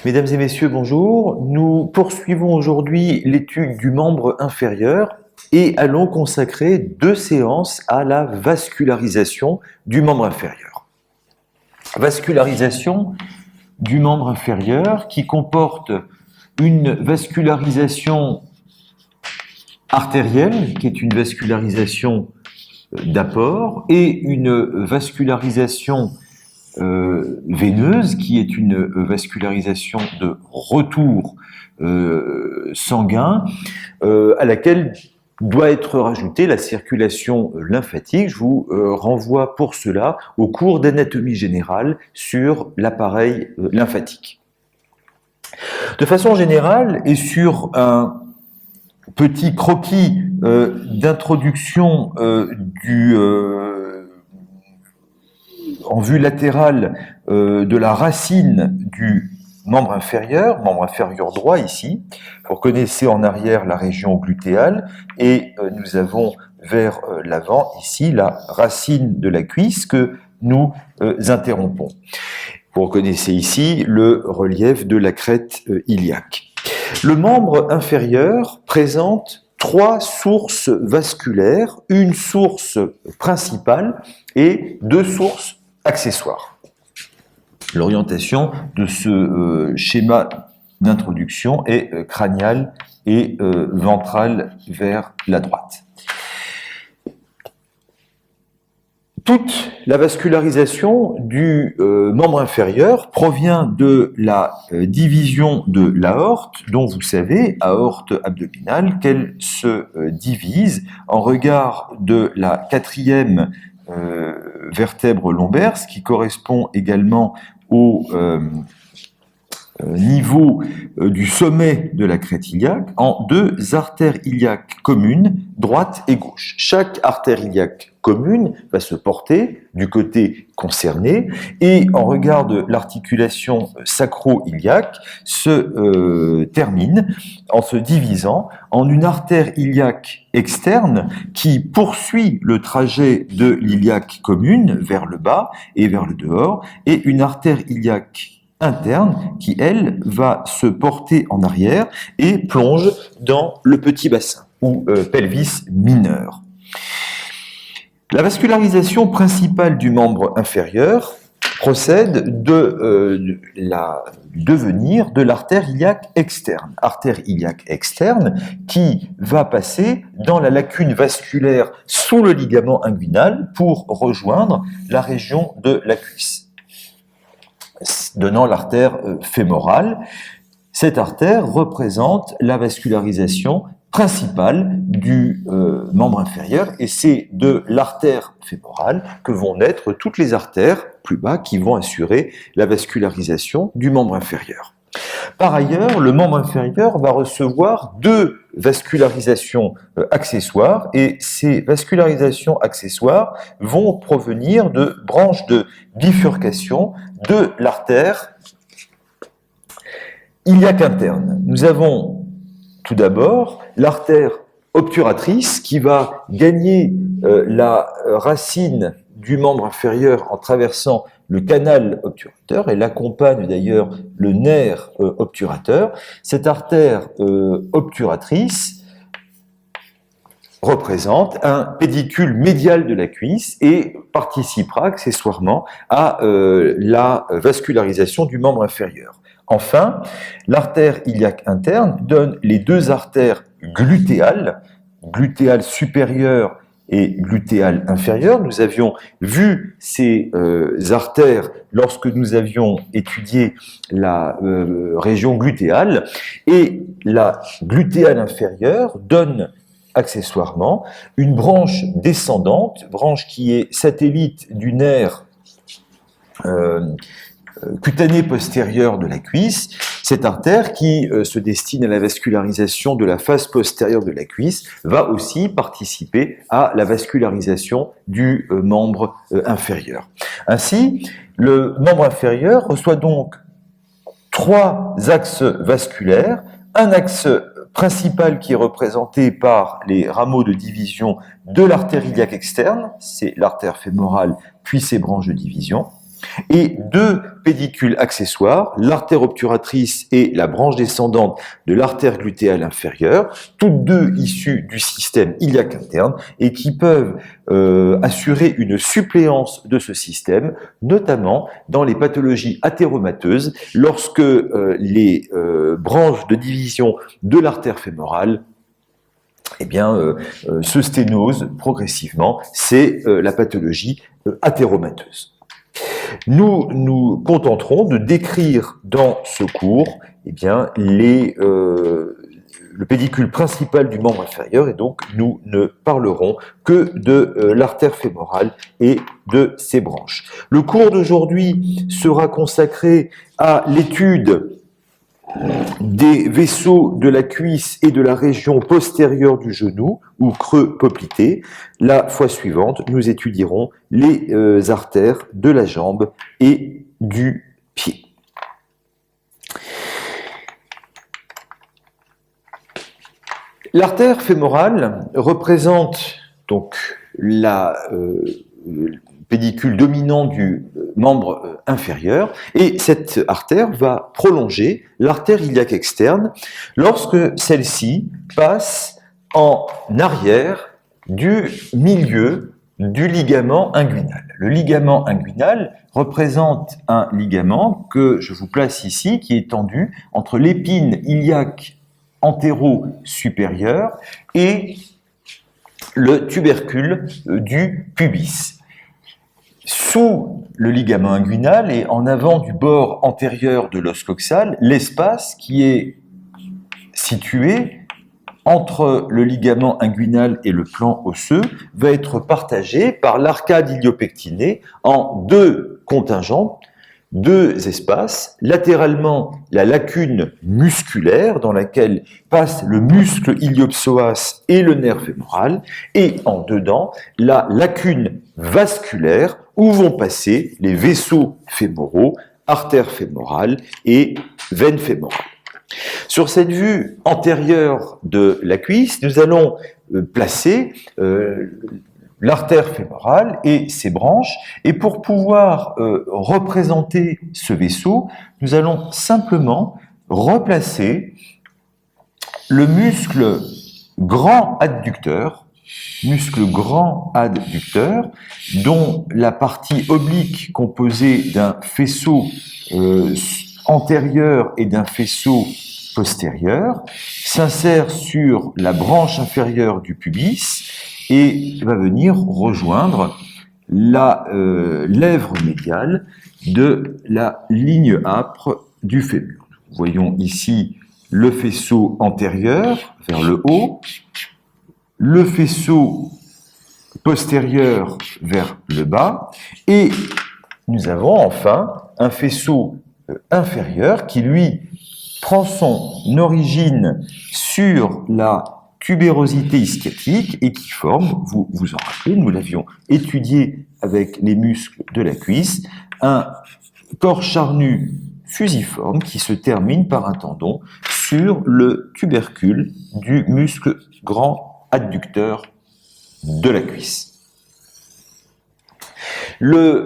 Mesdames et messieurs, bonjour. Nous poursuivons aujourd'hui l'étude du membre inférieur et allons consacrer 2 séances à la vascularisation du membre inférieur. Vascularisation du membre inférieur qui comporte une vascularisation artérielle, qui est une vascularisation d'apport, et une vascularisation veineuse, qui est une vascularisation de retour sanguin, à laquelle doit être rajoutée la circulation lymphatique. Je vous renvoie pour cela au cours d'anatomie générale sur l'appareil lymphatique. De façon générale, et sur un petit croquis d'introduction en vue latérale de la racine du membre inférieur droit ici. Vous reconnaissez en arrière la région glutéale et nous avons vers l'avant ici la racine de la cuisse que nous interrompons. Vous reconnaissez ici le relief de la crête iliaque. Le membre inférieur présente 3 sources vasculaires, une source principale et 2 sources accessoires. L'orientation de ce schéma d'introduction est crâniale et ventrale vers la droite. Toute la vascularisation du membre inférieur provient de la division de l'aorte, dont vous savez, aorte abdominale, qu'elle se divise en regard de la 4e vertèbre lombaire, ce qui correspond également au niveau du sommet de la crête iliaque, en 2 artères iliaques communes, droite et gauche. Chaque artère iliaque commune va se porter du côté concerné et en regard de l'articulation sacro-iliaque se termine en se divisant en une artère iliaque externe qui poursuit le trajet de l'iliaque commune vers le bas et vers le dehors et une artère iliaque interne qui, elle, va se porter en arrière et plonge dans le petit bassin ou pelvis mineur. La vascularisation principale du membre inférieur procède du devenir de l'artère iliaque externe. Artère iliaque externe qui va passer dans la lacune vasculaire sous le ligament inguinal pour rejoindre la région de la cuisse, donnant l'artère fémorale. Cette artère représente la vascularisation principale du membre inférieur et c'est de l'artère fémorale que vont naître toutes les artères plus bas qui vont assurer la vascularisation du membre inférieur. Par ailleurs, le membre inférieur va recevoir 2 vascularisations accessoires et ces vascularisations accessoires vont provenir de branches de bifurcation de l'artère iliaque interne. Nous avons tout d'abord l'artère obturatrice qui va gagner la racine du membre inférieur en traversant le canal obturateur, elle accompagne d'ailleurs le nerf obturateur. Cette artère obturatrice représente un pédicule médial de la cuisse et participera accessoirement à la vascularisation du membre inférieur. Enfin, l'artère iliaque interne donne les 2 artères glutéales, glutéale supérieure et glutéale inférieure. Nous avions vu ces artères lorsque nous avions étudié la région glutéale et la glutéale inférieure donne accessoirement une branche descendante, branche qui est satellite du nerf cutané postérieur de la cuisse, cette artère qui se destine à la vascularisation de la face postérieure de la cuisse va aussi participer à la vascularisation du membre inférieur. Ainsi, le membre inférieur reçoit donc 3 axes vasculaires, un axe principal qui est représenté par les rameaux de division de l'artère iliaque externe, c'est l'artère fémorale puis ses branches de division, et deux pédicules accessoires, l'artère obturatrice et la branche descendante de l'artère glutéale inférieure, toutes deux issues du système iliaque interne et qui peuvent assurer une suppléance de ce système, notamment dans les pathologies athéromateuses, lorsque les branches de division de l'artère fémorale se sténosent progressivement. C'est la pathologie athéromateuse. Nous nous contenterons de décrire dans ce cours le pédicule principal du membre inférieur et donc nous ne parlerons que de l'artère fémorale et de ses branches. Le cours d'aujourd'hui sera consacré à l'étude des vaisseaux de la cuisse et de la région postérieure du genou ou creux poplité. La fois suivante, nous étudierons les artères de la jambe et du pied. L'artère fémorale représente donc la pédicule dominant du membre inférieur et cette artère va prolonger l'artère iliaque externe lorsque celle-ci passe en arrière du milieu du ligament inguinal. Le ligament inguinal représente un ligament que je vous place ici qui est tendu entre l'épine iliaque antéro-supérieure et le tubercule du pubis. Sous le ligament inguinal et en avant du bord antérieur de l'os coxal, l'espace qui est situé entre le ligament inguinal et le plan osseux va être partagé par l'arcade iliopectinée en deux contingents, deux espaces, latéralement la lacune musculaire dans laquelle passe le muscle iliopsoas et le nerf fémoral, et en dedans la lacune vasculaire où vont passer les vaisseaux fémoraux, artères fémorales et veines fémorales. Sur cette vue antérieure de la cuisse, nous allons placer l'artère fémorale et ses branches, et pour pouvoir représenter ce vaisseau, nous allons simplement replacer le muscle grand adducteur, dont la partie oblique composée d'un faisceau antérieur et d'un faisceau postérieur s'insère sur la branche inférieure du pubis et va venir rejoindre la lèvre médiale de la ligne âpre du fémur. Voyons ici le faisceau antérieur vers le haut, le faisceau postérieur vers le bas, et nous avons enfin un faisceau inférieur qui, lui, prend son origine sur la tubérosité ischiatique et qui forme, vous vous en rappelez, nous l'avions étudié avec les muscles de la cuisse, un corps charnu fusiforme qui se termine par un tendon sur le tubercule du muscle grand adducteur de la cuisse. La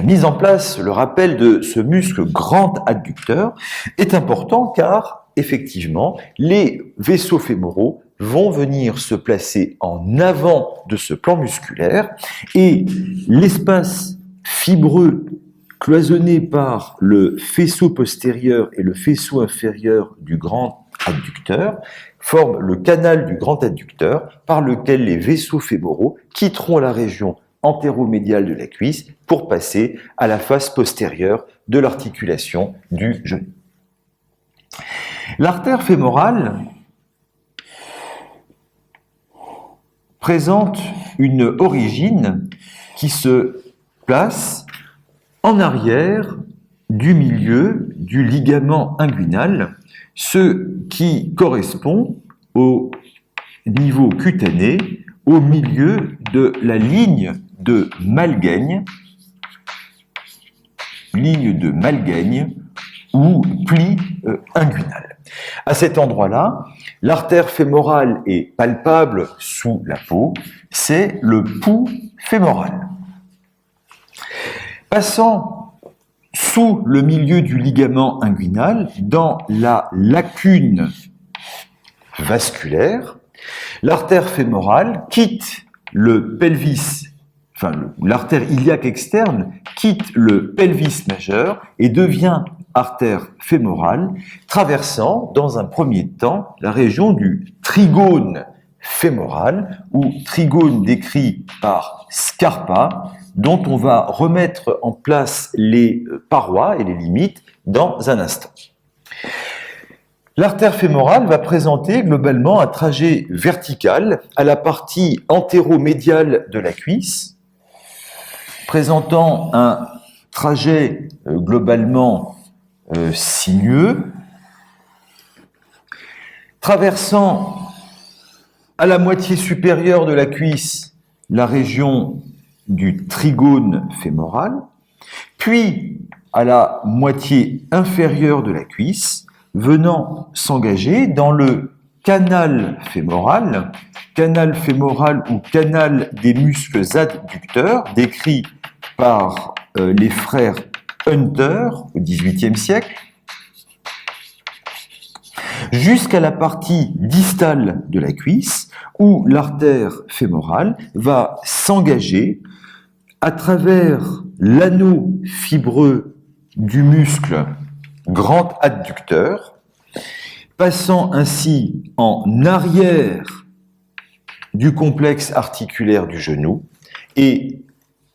mise en place, le rappel de ce muscle grand adducteur est important car, effectivement, les vaisseaux fémoraux vont venir se placer en avant de ce plan musculaire et l'espace fibreux cloisonné par le faisceau postérieur et le faisceau inférieur du grand adducteur forme le canal du grand adducteur par lequel les vaisseaux fémoraux quitteront la région antéromédiale de la cuisse pour passer à la face postérieure de l'articulation du genou. L'artère fémorale présente une origine qui se place en arrière du milieu du ligament inguinal, ce qui correspond au niveau cutané, au milieu de la ligne de Malgaigne ou pli inguinal. À cet endroit-là, l'artère fémorale est palpable sous la peau, c'est le pouls fémoral. Passant sous le milieu du ligament inguinal, dans la lacune vasculaire, l'artère fémorale quitte le pelvis, l'artère iliaque externe quitte le pelvis majeur et devient artère fémorale, traversant dans un premier temps la région du trigone fémoral, ou trigone décrit par Scarpa, dont on va remettre en place les parois et les limites dans un instant. L'artère fémorale va présenter globalement un trajet vertical à la partie antéromédiale de la cuisse, présentant un trajet globalement sinueux, traversant à la moitié supérieure de la cuisse la région du trigone fémoral, puis à la moitié inférieure de la cuisse, venant s'engager dans le canal fémoral ou canal des muscles adducteurs, décrit par les frères Hunter au XVIIIe siècle, jusqu'à la partie distale de la cuisse, où l'artère fémorale va s'engager à travers l'anneau fibreux du muscle grand adducteur, passant ainsi en arrière du complexe articulaire du genou et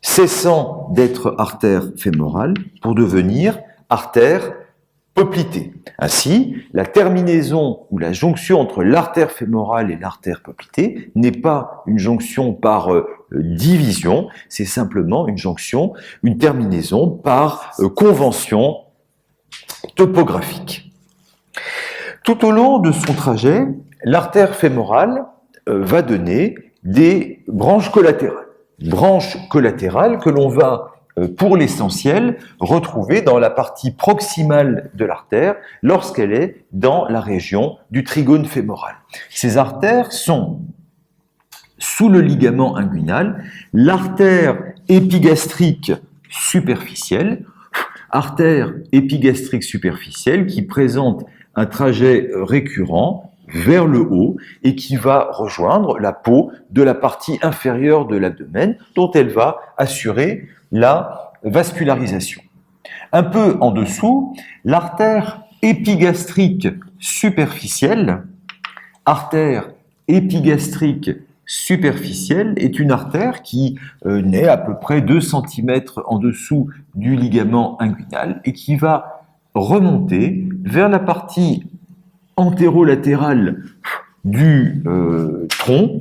cessant d'être artère fémorale pour devenir artère poplitée. Ainsi, la terminaison ou la jonction entre l'artère fémorale et l'artère poplitée n'est pas une jonction par division, c'est simplement une jonction, une terminaison par convention topographique. Tout au long de son trajet, l'artère fémorale va donner des branches collatérales. Branches collatérales que l'on va, pour l'essentiel, retrouver dans la partie proximale de l'artère lorsqu'elle est dans la région du trigone fémoral. Ces artères sont, sous le ligament inguinal, l'artère épigastrique superficielle, qui présente un trajet récurrent vers le haut et qui va rejoindre la peau de la partie inférieure de l'abdomen, dont elle va assurer la vascularisation. Un peu en dessous, l'artère épigastrique superficielle est une artère qui naît à peu près 2 cm en dessous du ligament inguinal et qui va remonter vers la partie antérolatérale du tronc,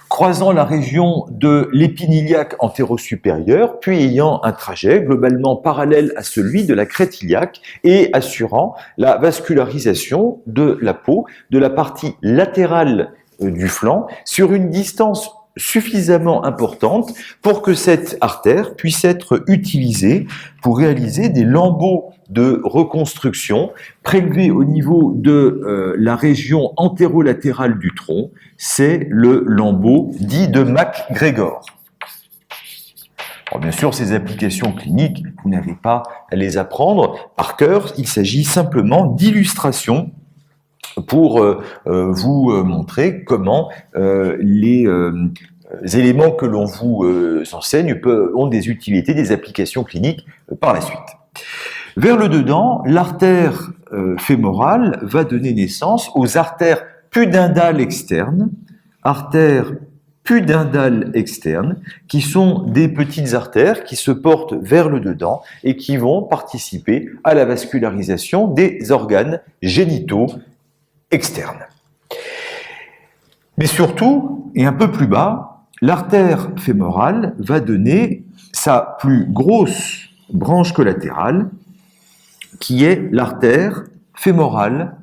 croisant la région de l'épine iliaque antéro-supérieure, puis ayant un trajet globalement parallèle à celui de la crête iliaque et assurant la vascularisation de la peau de la partie latérale du flanc sur une distance suffisamment importante pour que cette artère puisse être utilisée pour réaliser des lambeaux de reconstruction prélevés au niveau de la région antérolatérale du tronc. C'est le lambeau dit de MacGregor. Alors bien sûr, ces applications cliniques, vous n'avez pas à les apprendre par cœur, il s'agit simplement d'illustrations pour vous montrer comment les éléments que l'on vous enseigne ont des utilités, des applications cliniques par la suite. Vers le dedans, l'artère fémorale va donner naissance aux artères pudendales externes, qui sont des petites artères qui se portent vers le dedans et qui vont participer à la vascularisation des organes génitaux externes. Mais surtout, et un peu plus bas, l'artère fémorale va donner sa plus grosse branche collatérale, qui est l'artère fémorale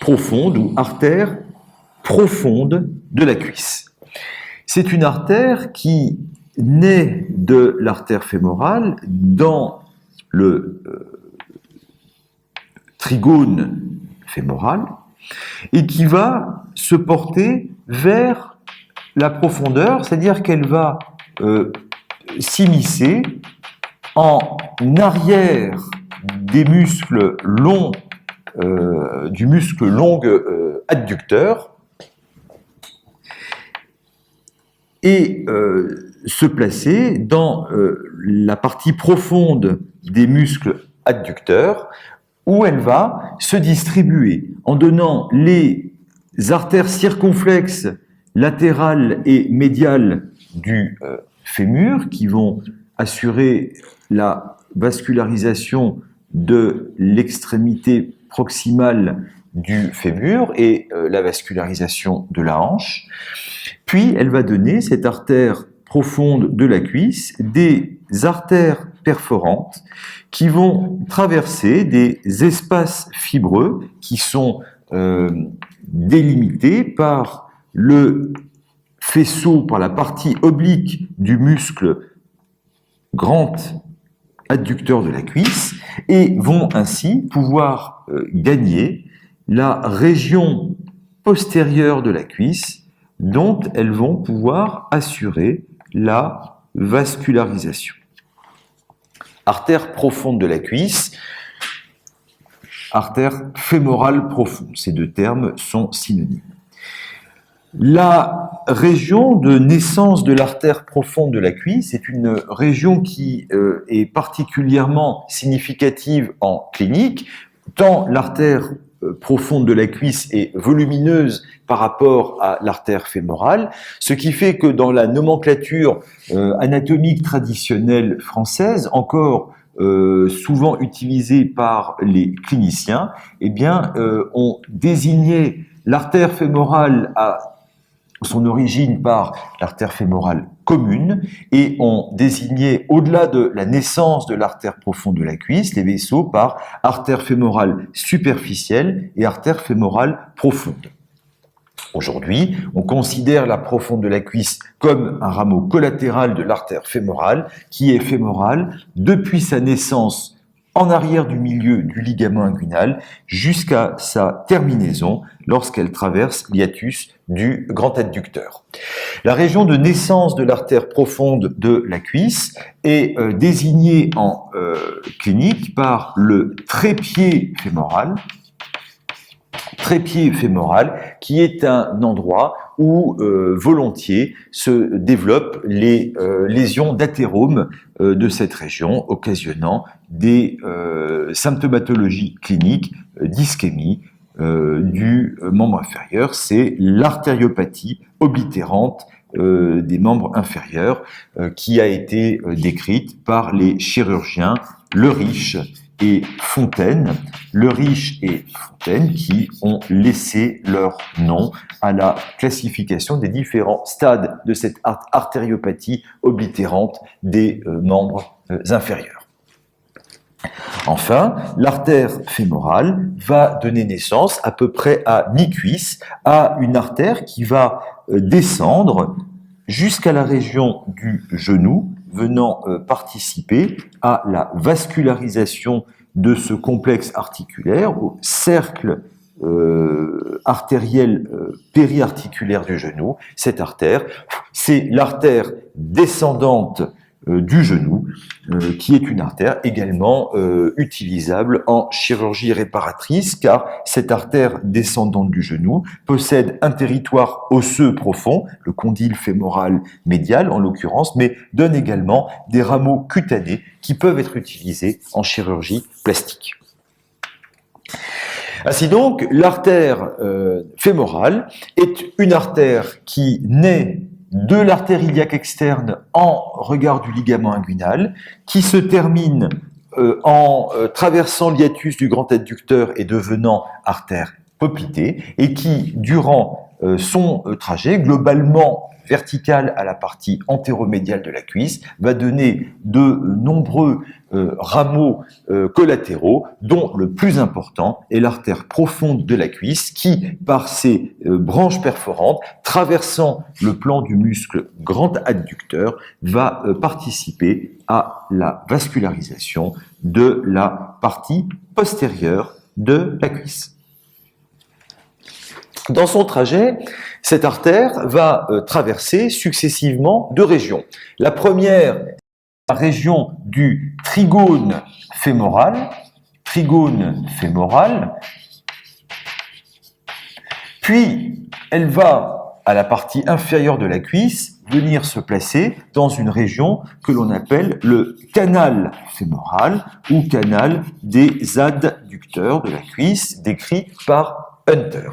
profonde ou artère profonde de la cuisse. C'est une artère qui naît de l'artère fémorale dans le trigone fémoral et qui va se porter vers la profondeur, c'est-à-dire qu'elle va s'immiscer en arrière des muscles longs, du muscle long adducteur, et se placer dans la partie profonde des muscles adducteurs, où elle va se distribuer en donnant les artères circonflexes latérales et médiales du fémur qui vont assurer la vascularisation de l'extrémité proximale du fémur et la vascularisation de la hanche. Puis elle va donner, cette artère profonde de la cuisse, des artères perforantes qui vont traverser des espaces fibreux qui sont délimités par le faisceau, par la partie oblique du muscle grand adducteur de la cuisse, et vont ainsi pouvoir gagner la région postérieure de la cuisse dont elles vont pouvoir assurer la vascularisation. Artère profonde de la cuisse, artère fémorale profonde, ces deux termes sont synonymes. La région de naissance de l'artère profonde de la cuisse est une région qui est particulièrement significative en clinique, tant l'artère profonde de la cuisse est volumineuse par rapport à l'artère fémorale, ce qui fait que dans la nomenclature anatomique traditionnelle française, encore souvent utilisée par les cliniciens, eh bien, on désignait l'artère fémorale à son origine par l'artère fémorale commune, et on désignait, au-delà de la naissance de l'artère profonde de la cuisse, les vaisseaux par artère fémorale superficielle et artère fémorale profonde. Aujourd'hui, on considère la profonde de la cuisse comme un rameau collatéral de l'artère fémorale, qui est fémorale depuis sa naissance en arrière du milieu du ligament inguinal jusqu'à sa terminaison lorsqu'elle traverse l'hiatus du grand adducteur. La région de naissance de l'artère profonde de la cuisse est désignée en clinique par le trépied fémoral, qui est un endroit où volontiers se développent les lésions d'athérome de cette région, occasionnant des symptomatologies cliniques d'ischémie du membre inférieur. C'est l'artériopathie oblitérante des membres inférieurs qui a été décrite par les chirurgiens Leriche et Fontaine, Leriche et Fontaine, qui ont laissé leur nom à la classification des différents stades de cette artériopathie oblitérante des membres inférieurs. Enfin, l'artère fémorale va donner naissance à peu près à mi-cuisse à une artère qui va descendre jusqu'à la région du genou, venant participer à la vascularisation de ce complexe articulaire, au cercle artériel périarticulaire du genou. Cette artère, c'est l'artère descendante du genou, qui est une artère également utilisable en chirurgie réparatrice, car cette artère descendante du genou possède un territoire osseux profond, le condyle fémoral médial en l'occurrence, mais donne également des rameaux cutanés qui peuvent être utilisés en chirurgie plastique. Ainsi donc, l'artère fémorale est une artère qui naît de l'artère iliaque externe en regard du ligament inguinal, qui se termine en traversant l'hiatus du grand adducteur et devenant artère poplitée, et qui, durant son trajet, globalement verticale à la partie antéromédiale de la cuisse, va donner de nombreux rameaux collatéraux, dont le plus important est l'artère profonde de la cuisse qui, par ses branches perforantes, traversant le plan du muscle grand adducteur, va participer à la vascularisation de la partie postérieure de la cuisse. Dans son trajet, cette artère va traverser successivement deux régions. La première, la région du trigone fémoral, puis elle va, à la partie inférieure de la cuisse, venir se placer dans une région que l'on appelle le canal fémoral ou canal des adducteurs de la cuisse, décrit par Hunter.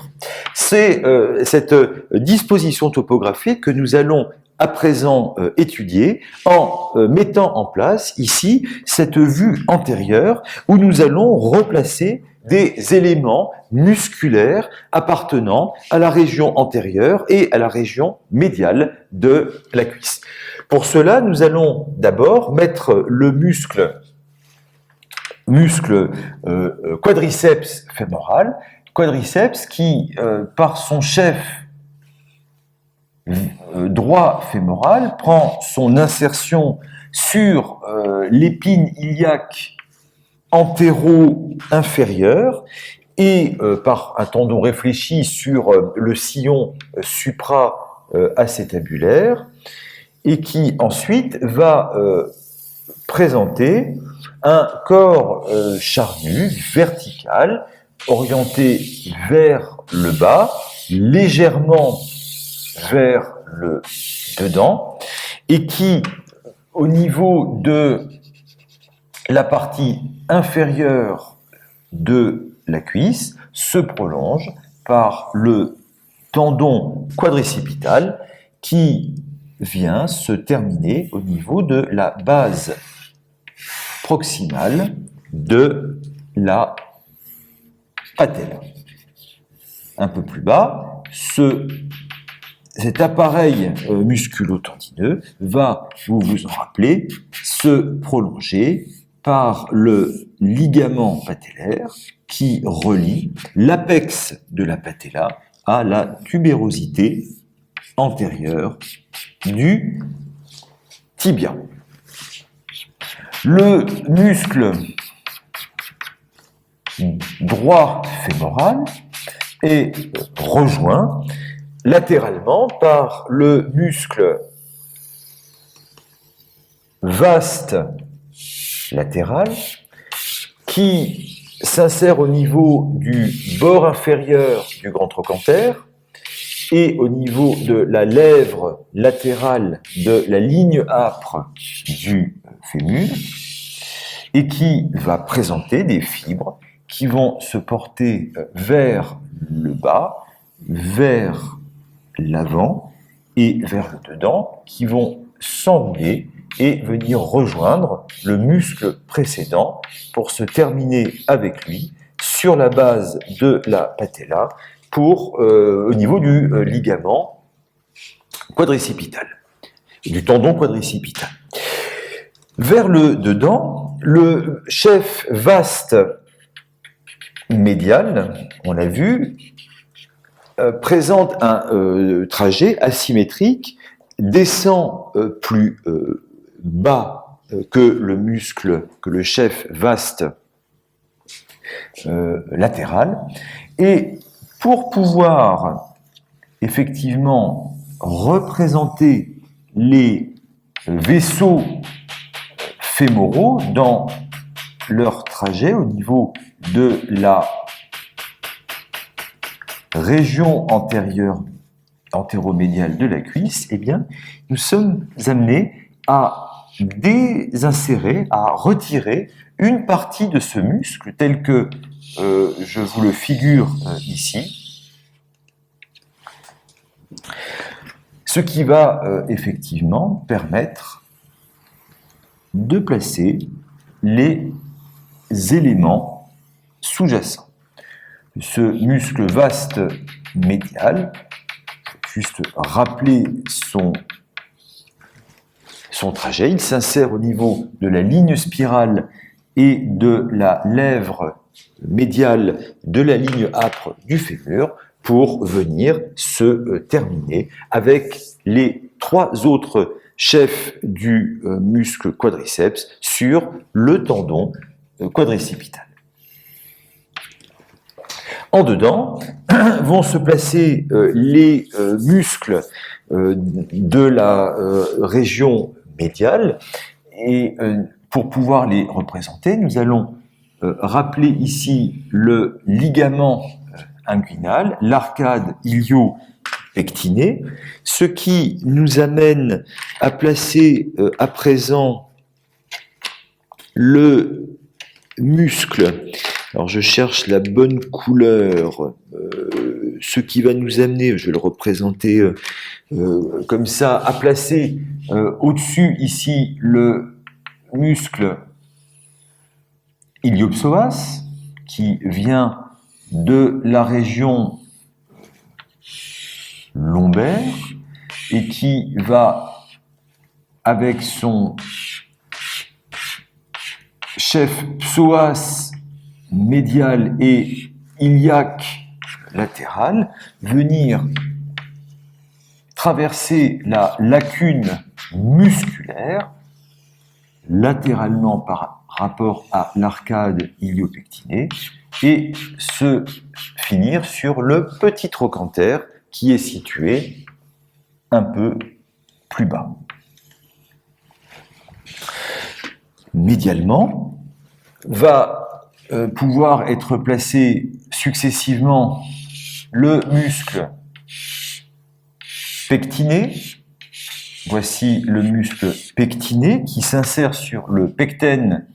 C'est cette disposition topographique que nous allons à présent étudier en mettant en place ici cette vue antérieure où nous allons replacer des éléments musculaires appartenant à la région antérieure et à la région médiale de la cuisse. Pour cela, nous allons d'abord mettre le muscle quadriceps fémoral, quadriceps qui, par son chef droit fémoral, prend son insertion sur l'épine iliaque antéro-inférieur et par un tendon réfléchi sur le sillon supra-acétabulaire et qui ensuite va présenter un corps charnu, vertical, orienté vers le bas, légèrement vers le dedans, et qui, au niveau de la partie inférieure de la cuisse, se prolonge par le tendon quadricipital qui vient se terminer au niveau de la base proximale de la patelle. Un peu plus bas, cet appareil musculo-tendineux va, vous vous en rappelez, se prolonger par le ligament patellaire qui relie l'apex de la patella à la tubérosité antérieure du tibia. Le muscle droit fémoral est rejoint latéralement par le muscle vaste latéral qui s'insère au niveau du bord inférieur du grand trochanter et au niveau de la lèvre latérale de la ligne âpre du fémur et qui va présenter des fibres qui vont se porter vers le bas, vers l'avant et vers le dedans, qui vont s'enrouler et venir rejoindre le muscle précédent pour se terminer avec lui sur la base de la patella au niveau du ligament quadricipital, du tendon quadricipital. Vers le dedans, le chef vaste médial, on l'a vu, présente un trajet asymétrique, descend plus bas que le chef vaste latéral, et pour pouvoir effectivement représenter les vaisseaux fémoraux dans leur trajet au niveau de la région antérieure, antéromédiale de la cuisse, eh bien, nous sommes amenés à désinsérer, à retirer une partie de ce muscle tel que je vous le figure ici, ce qui va effectivement permettre de placer les éléments sous-jacents. Ce muscle vaste médial, juste rappeler son trajet, il s'insère au niveau de la ligne spirale et de la lèvre médiale de la ligne âpre du fémur pour venir se terminer avec les trois autres chefs du muscle quadriceps sur le tendon quadricipital. En dedans vont se placer les muscles de la région médiale Et pour pouvoir les représenter, nous allons rappeler ici le ligament inguinal, l'arcade ilio-pectinée, ce qui nous amène à placer à présent le muscle. Alors je cherche la bonne couleur, ce qui va nous amener, je vais le représenter comme ça, à placer au-dessus ici le muscle iliopsoas, qui vient de la région lombaire et qui va, avec son chef psoas médial et iliaque latéral, venir traverser la lacune musculaire latéralement par rapport à l'arcade iliopectinée et se finir sur le petit trochanter qui est situé un peu plus bas. Médialement, va pouvoir être placé successivement le muscle pectiné. Voici le muscle pectiné qui s'insère sur le pecten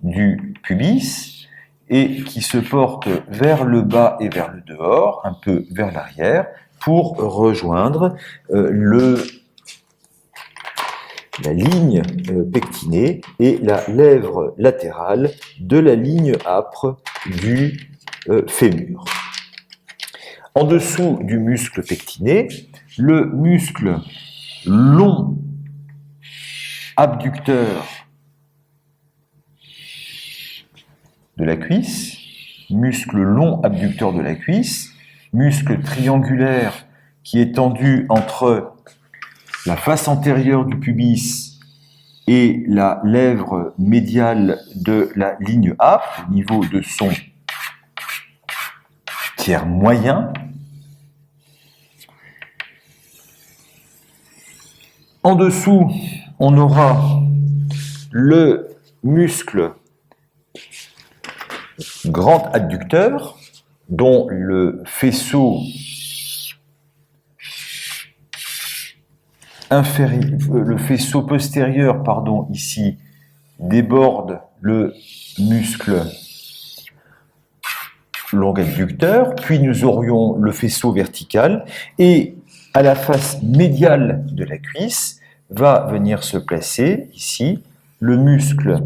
du pubis et qui se porte vers le bas et vers le dehors, un peu vers l'arrière, pour rejoindre la ligne pectinée et la lèvre latérale de la ligne âpre du fémur. En dessous du muscle pectiné, le muscle long abducteur de la cuisse, muscle long abducteur de la cuisse, muscle triangulaire qui est tendu entre la face antérieure du pubis et la lèvre médiale de la ligne âpre, au niveau de son tiers moyen. En dessous, on aura le muscle grand adducteur, dont le faisceau postérieur, ici, déborde le muscle long adducteur, puis nous aurions le faisceau vertical, et à la face médiale de la cuisse va venir se placer ici le muscle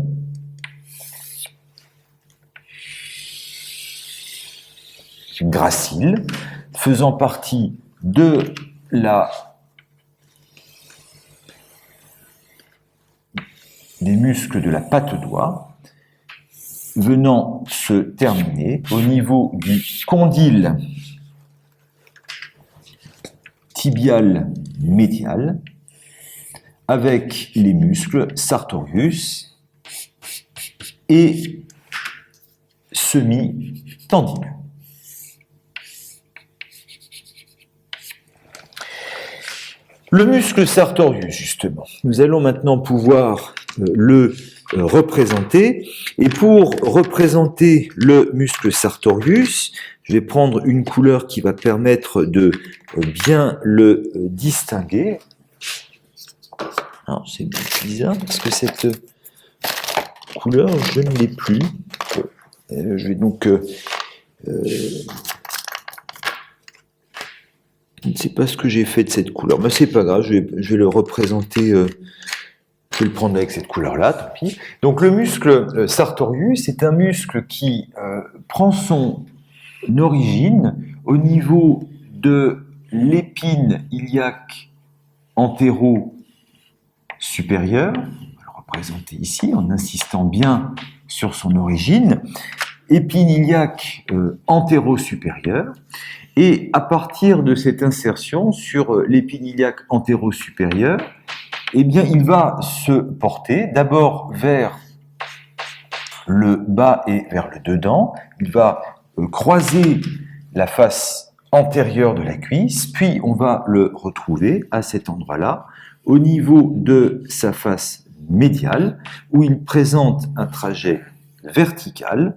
gracile, faisant partie de des muscles de la patte-doigt, venant se terminer au niveau du condyle tibial médial, avec les muscles sartorius et semi-tendineux. Le muscle sartorius, justement, nous allons maintenant pouvoir le représenter. Et pour représenter le muscle sartorius, je vais prendre une couleur qui va permettre de bien le distinguer. Alors, c'est bizarre parce que cette couleur, je ne l'ai plus. Je vais donc... je ne sais pas ce que j'ai fait de cette couleur, mais c'est pas grave, je vais le représenter, je vais le prendre avec cette couleur-là, tant pis. Donc le muscle sartorius, c'est un muscle qui prend son origine au niveau de l'épine iliaque antéro-supérieure. On va le représenter ici en insistant bien sur son origine. Épine iliaque antéro-supérieure. Et à partir de cette insertion sur l'épine iliaque antéro-supérieure, eh bien, il va se porter d'abord vers le bas et vers le dedans. Il va croiser la face antérieure de la cuisse, puis on va le retrouver à cet endroit-là, au niveau de sa face médial, où il présente un trajet vertical,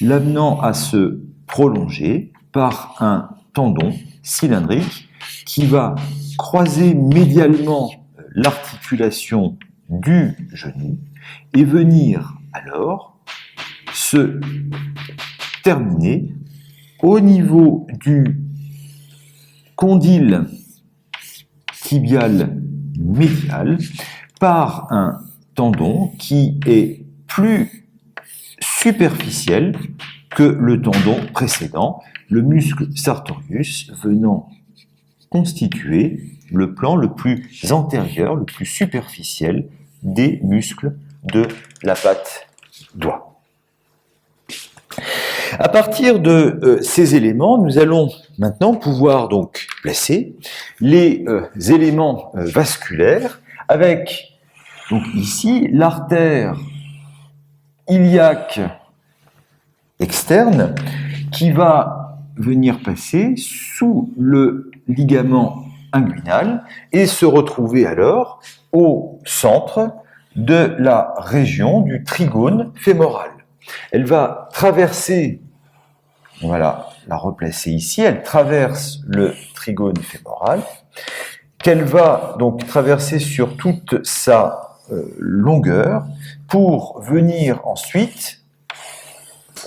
l'amenant à se prolonger par un tendon cylindrique qui va croiser médialement l'articulation du genou et venir alors se terminer au niveau du condyle tibial médial par un tendon qui est plus superficiel que le tendon précédent, le muscle sartorius venant constituer le plan le plus antérieur, le plus superficiel des muscles de la patte doigt. À partir de ces éléments, nous allons maintenant pouvoir donc placer les éléments vasculaires avec donc ici l'artère iliaque externe qui va venir passer sous le ligament inguinal et se retrouver alors au centre de la région du trigone fémoral. Elle va traverser, on va la replacer ici, elle traverse le trigone fémoral, qu'elle va donc traverser sur toute sa longueur pour venir ensuite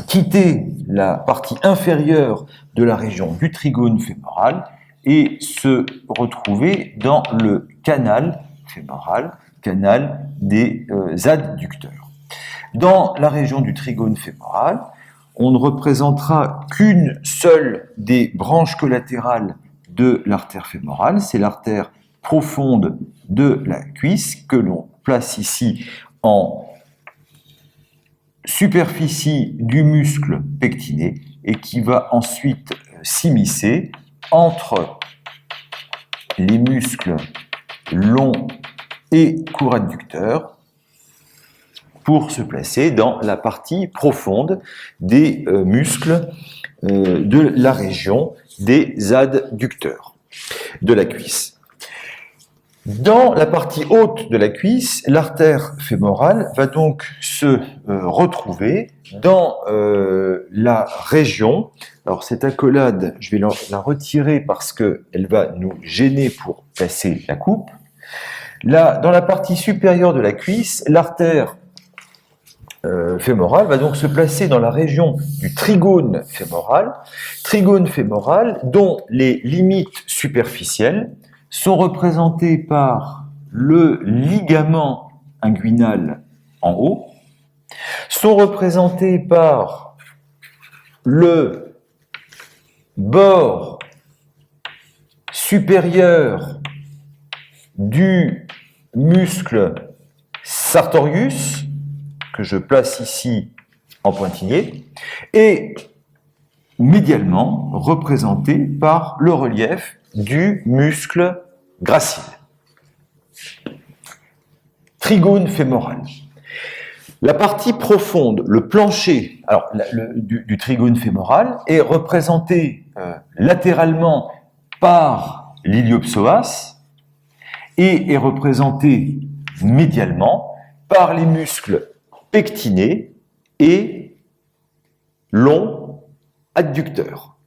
quitter la partie inférieure de la région du trigone fémoral et se retrouver dans le canal fémoral, canal des adducteurs. Dans la région du trigone fémoral, on ne représentera qu'une seule des branches collatérales de l'artère fémorale, c'est l'artère profonde de la cuisse que l'on place ici en superficie du muscle pectiné et qui va ensuite s'immiscer entre les muscles longs et courts adducteurs pour se placer dans la partie profonde des muscles de la région des adducteurs de la cuisse. Dans la partie haute de la cuisse, l'artère fémorale va donc se retrouver dans la région. Alors cette accolade, je vais la retirer parce qu'elle va nous gêner pour placer la coupe. Là, dans la partie supérieure de la cuisse, l'artère fémorale va donc se placer dans la région du trigone fémoral dont les limites superficielles sont représentées par le ligament inguinal en haut, sont représentées par le bord supérieur du muscle sartorius, que je place ici en pointillé, et médialement représenté par le relief du muscle gracile. Trigone fémoral. La partie profonde, le plancher du trigone fémoral est représenté latéralement par l'iliopsoas et est représenté médialement par les muscles pectinés et longs adducteurs.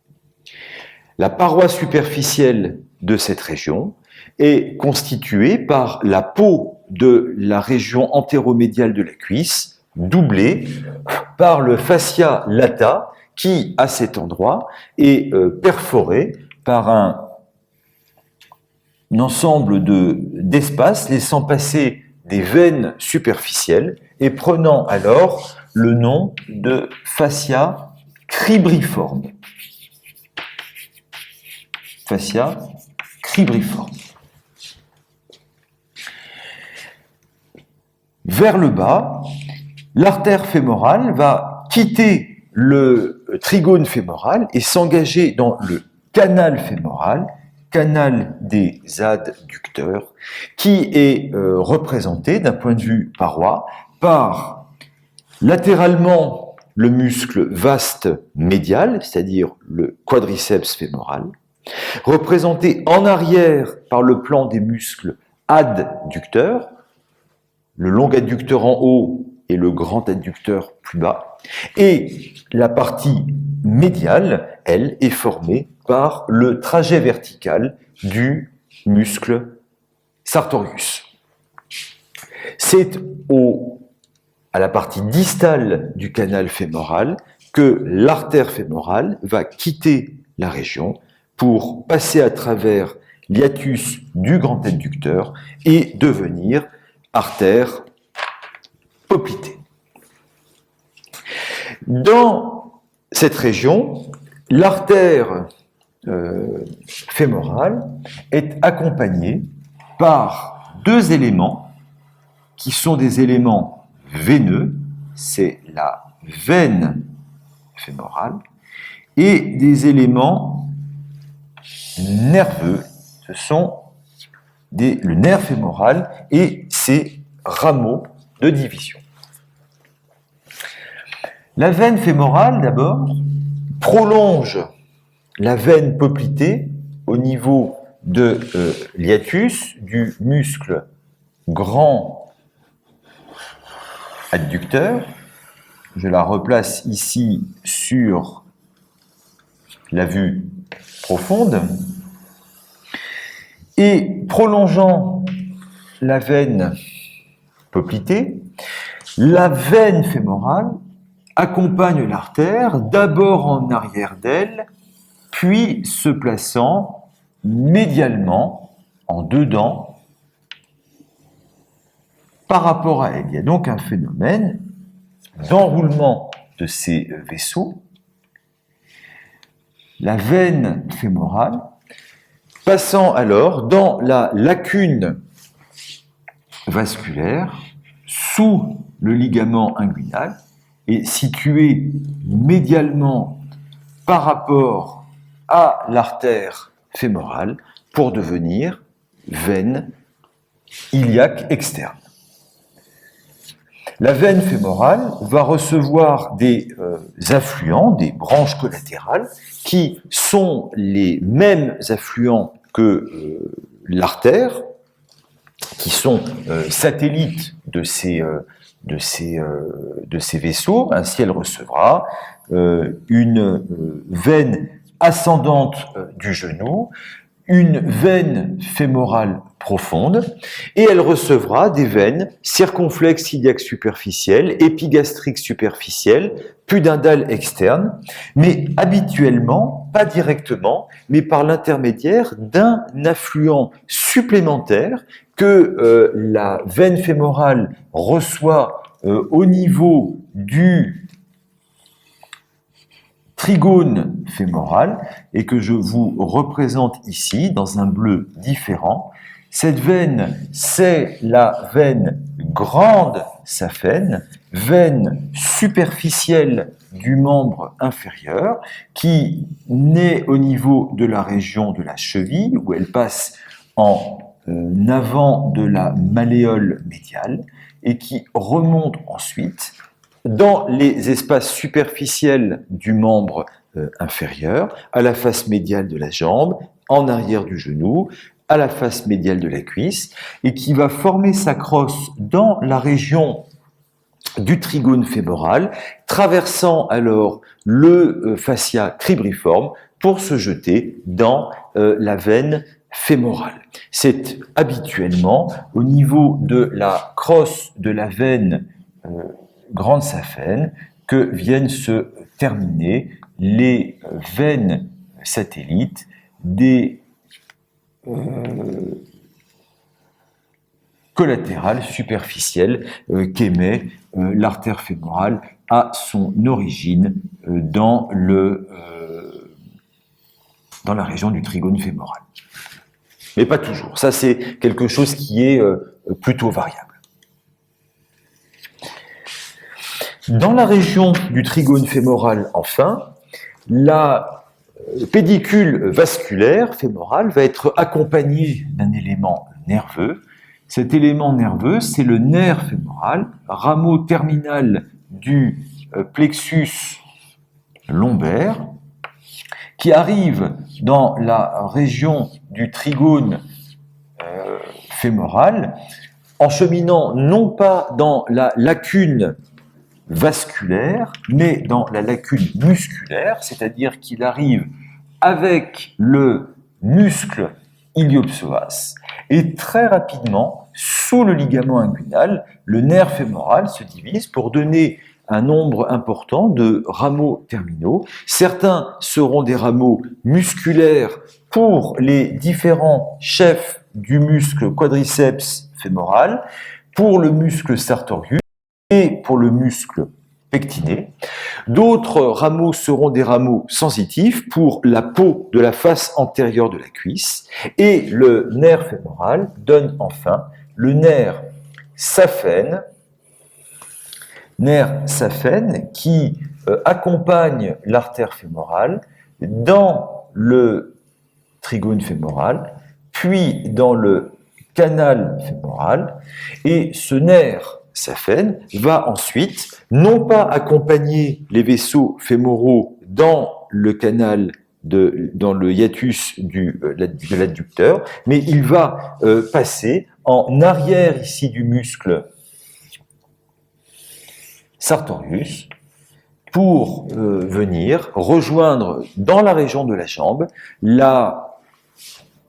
La paroi superficielle de cette région est constituée par la peau de la région antéromédiale de la cuisse, doublée par le fascia lata qui, à cet endroit, est perforé par un ensemble d'espaces laissant passer des veines superficielles et prenant alors le nom de fascia cribriforme. Fascia cribriforme. Vers le bas, l'artère fémorale va quitter le trigone fémoral et s'engager dans le canal fémoral, canal des adducteurs, qui est représenté d'un point de vue paroi par latéralement le muscle vaste médial, c'est-à-dire le quadriceps fémoral, représenté en arrière par le plan des muscles adducteurs, le long adducteur en haut et le grand adducteur plus bas. Et la partie médiale, elle, est formée par le trajet vertical du muscle sartorius. C'est à la partie distale du canal fémoral que l'artère fémorale va quitter la région pour passer à travers l'hiatus du grand adducteur et devenir artère poplitée. Dans cette région, l'artère fémorale est accompagnée par deux éléments qui sont des éléments veineux, c'est la veine fémorale, et des éléments nerveux, ce sont le nerf fémoral et ses rameaux de division. La veine fémorale, d'abord, prolonge la veine poplitée au niveau de l'hiatus, du muscle grand adducteur. Je la replace ici sur la vue profonde. Et prolongeant la veine poplitée, la veine fémorale accompagne l'artère d'abord en arrière d'elle, puis se plaçant médialement en dedans par rapport à elle. Il y a donc un phénomène d'enroulement de ces vaisseaux. La veine fémorale passant alors dans la lacune vasculaire sous le ligament inguinal et située médialement par rapport à l'artère fémorale pour devenir veine iliaque externe. La veine fémorale va recevoir des affluents, des branches collatérales, qui sont les mêmes affluents que l'artère, qui sont satellites de ces vaisseaux. Ainsi, elle recevra une veine ascendante du genou, une veine fémorale profonde, et elle recevra des veines circonflexes iliaques superficielles, épigastriques superficielles, pudendales externes, mais habituellement, pas directement, mais par l'intermédiaire d'un affluent supplémentaire que la veine fémorale reçoit au niveau du trigone fémoral et que je vous représente ici dans un bleu différent. Cette veine, c'est la veine grande saphène, veine superficielle du membre inférieur, qui naît au niveau de la région de la cheville, où elle passe en avant de la malléole médiale, et qui remonte ensuite dans les espaces superficiels du membre inférieur, à la face médiale de la jambe, en arrière du genou, à la face médiale de la cuisse, et qui va former sa crosse dans la région du trigone fémoral, traversant alors le fascia cribriforme pour se jeter dans la veine fémorale. C'est habituellement au niveau de la crosse de la veine grande saphène que viennent se terminer les veines satellites des collatérales superficielles qu'émet l'artère fémorale à son origine dans la région du trigone fémoral. Mais pas toujours. Ça, c'est quelque chose qui est plutôt variable. Dans la région du trigone fémoral, enfin, la pédicule vasculaire fémorale va être accompagnée d'un élément nerveux. Cet élément nerveux, c'est le nerf fémoral, rameau terminal du plexus lombaire, qui arrive dans la région du trigone fémoral en cheminant non pas dans la lacune vasculaire, mais dans la lacune musculaire, c'est-à-dire qu'il arrive avec le muscle iliopsoas, et très rapidement, sous le ligament inguinal, le nerf fémoral se divise pour donner un nombre important de rameaux terminaux. Certains seront des rameaux musculaires pour les différents chefs du muscle quadriceps fémoral, pour le muscle sartorius et pour le muscle pectiné. D'autres rameaux seront des rameaux sensitifs pour la peau de la face antérieure de la cuisse. Et le nerf fémoral donne enfin le nerf saphène qui accompagne l'artère fémorale dans le trigone fémoral, puis dans le canal fémoral, et ce nerf saphène va ensuite non pas accompagner les vaisseaux fémoraux dans le canal dans le hiatus de l'adducteur, mais il va passer en arrière ici du muscle sartorius pour venir rejoindre dans la région de la jambe la